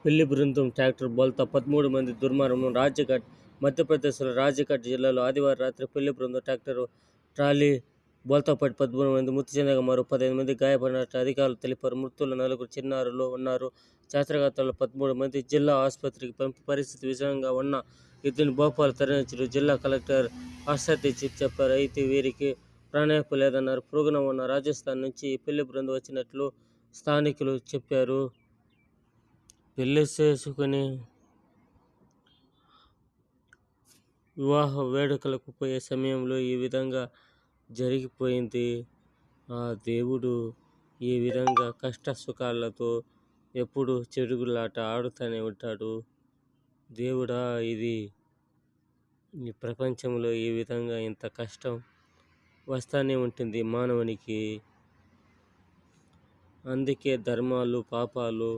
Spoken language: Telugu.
పెళ్లి బృందం ట్రాక్టర్ బోల్తా 13 మంది దుర్మరణం రాజ్యఘాట్ మధ్యప్రదేశ్లో రాజ్యఘాట్ జిల్లాలో ఆదివారం రాత్రి పెళ్లి బృందం ట్రాక్టర్ ట్రాలీ బోల్తా పడి 13 మంది మృతి చెందగా మరో 15 మంది గాయపడినట్లు అధికారులు తెలిపారు. మృతుల్లో 4 చిన్నారులు ఉన్నారు. క్షతగాత్రుల్లో 13 మంది జిల్లా ఆసుపత్రికి పంపి పరిస్థితి విషమంగా ఉన్న ఇద్దరిని భోపాల్ తరలించారు. జిల్లా కలెక్టర్ హర్షదీప్ చెప్పారు. అయితే వీరికి ప్రాణాపాయం లేదన్నారు. పొరుగున ఉన్న రాజస్థాన్ నుంచి ఈ పెళ్లి బృందం వచ్చినట్లు స్థానికులు చెప్పారు. పెళ్లి చేసుకుని వివాహ వేడుకలకు పోయే సమయంలో ఈ విధంగా జరిగిపోయింది. ఆ దేవుడు ఈ విధంగా కష్ట సుఖాలతో ఎప్పుడు చెడుగులాట ఆడుతూనే ఉంటాడు. దేవుడా, ఇది ఈ ప్రపంచంలో ఈ విధంగా ఇంత కష్టం వస్తూనే ఉంటుంది మానవునికి. అందుకే ధర్మాలు పాపాలు